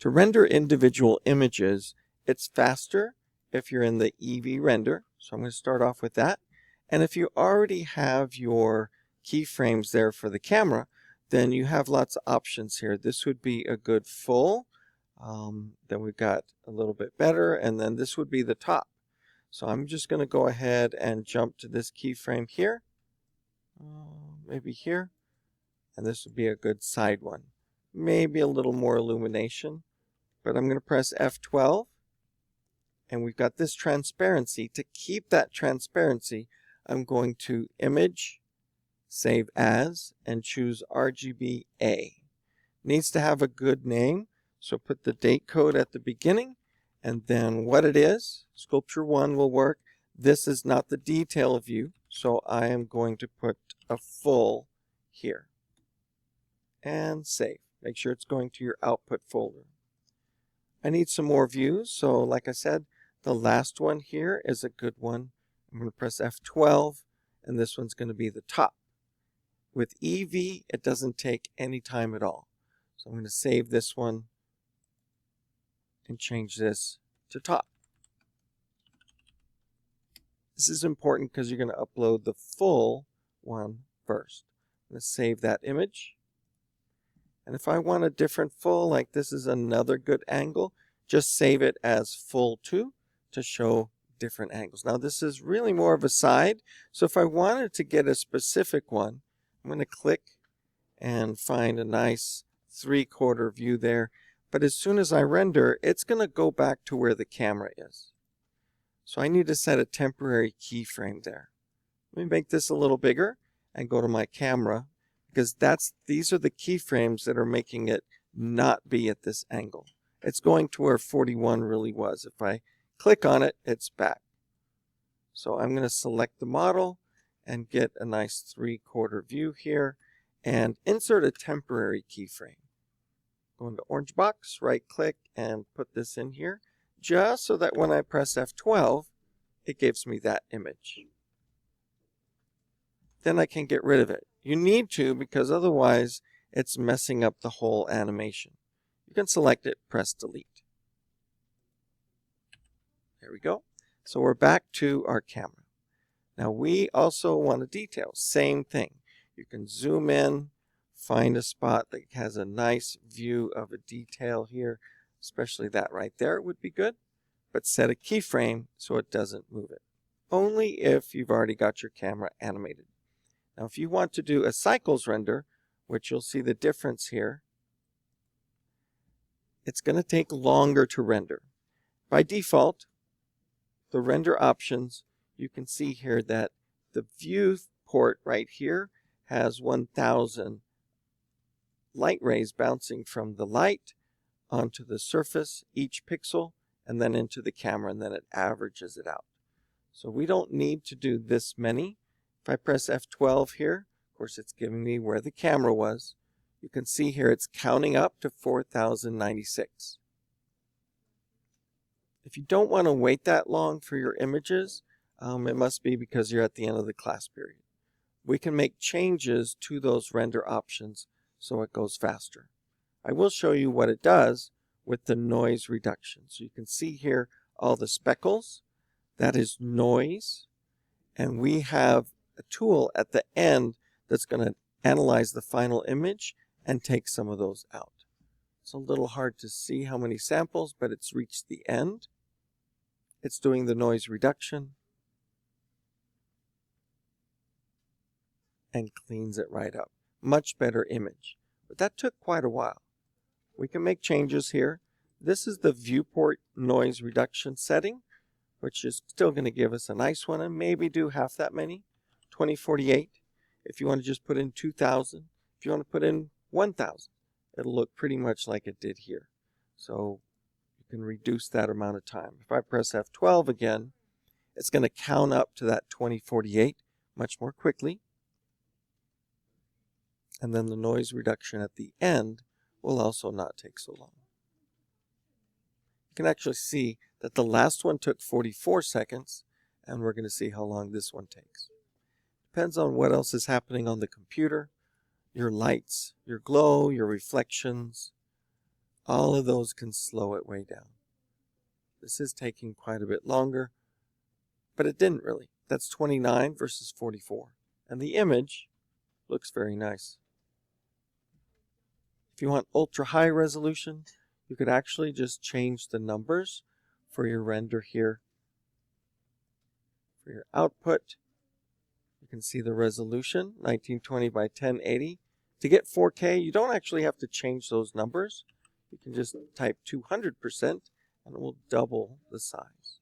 To render individual images, it's faster if you're in the EV render. So I'm going to start off with that. And if you already have your keyframes there for the camera, then you have lots of options here. This would be a good full. Then we've got a little bit better, and then this would be the top. So I'm just going to go ahead and jump to this keyframe here. Maybe here. And this would be a good side one. Maybe a little more illumination. But I'm going to press F12. And we've got this transparency. To keep that transparency, I'm going to Image, Save As, and choose RGBA. Needs to have a good name, so put the date code at the beginning, and then what it is. Sculpture 1 will work. This is not the detail view, so I am going to put a full here. And save. Make sure it's going to your output folder. I need some more views, so like I said, the last one here is a good one. I'm going to press F12, and this one's going to be the top. With EV, it doesn't take any time at all. So I'm going to save this one and change this to top. This is important because you're going to upload the full one first. I'm going to save that image. And if I want a different full, like this is another good angle, just save it as full 2 to show different angles. Now this is really more of a side, so if I wanted to get a specific one, I'm going to click and find a nice 3/4 view there. But as soon as I render, it's going to go back to where the camera is. So I need to set a temporary keyframe there. Let me make this a little bigger and go to my camera, because these are the keyframes that are making it not be at this angle. It's going to where 41 really was. If I click on it, it's back. So I'm going to select the model and get a nice 3/4 view here and insert a temporary keyframe. Go into Orange Box, right click, and put this in here, just so that when I press F12, it gives me that image. Then I can get rid of it. You need to, because otherwise it's messing up the whole animation. You can select it, press delete. There we go. So we're back to our camera. Now we also want a detail. Same thing. You can zoom in, find a spot that has a nice view of a detail here, especially that right there would be good, but set a keyframe so it doesn't move it. Only if you've already got your camera animated. Now if you want to do a cycles render, which you'll see the difference here, it's going to take longer to render. By default, the render options, you can see here that the viewport right here has 1000 light rays bouncing from the light onto the surface, each pixel, and then into the camera, and then it averages it out. So we don't need to do this many. If I press F12 here, of course it's giving me where the camera was. You can see here it's counting up to 4096. If you don't want to wait that long for your images, it must be because you're at the end of the class period. We can make changes to those render options so it goes faster. I will show you what it does with the noise reduction. So you can see here all the speckles. That is noise. And we have a tool at the end that's going to analyze the final image and take some of those out. It's a little hard to see how many samples, but it's reached the end. It's doing the noise reduction and cleans it right up. Much better image. But that took quite a while. We can make changes here. This is the viewport noise reduction setting, which is still going to give us a nice one, and maybe do half that many, 2048. If you want to just put in 2000, if you want to put in 1000, it'll look pretty much like it did here. So you can reduce that amount of time. If I press F12 again, it's going to count up to that 2048 much more quickly. And then the noise reduction at the end will also not take so long. You can actually see that the last one took 44 seconds, and we're going to see how long this one takes. Depends on what else is happening on the computer, your lights, your glow, your reflections, all of those can slow it way down. This is taking quite a bit longer, but it didn't really. That's 29 versus 44. And the image looks very nice. If you want ultra high resolution, you could actually just change the numbers for your render here. For your output, you can see the resolution, 1920 by 1080. To get 4K, you don't actually have to change those numbers. You can just type 200% and it will double the size.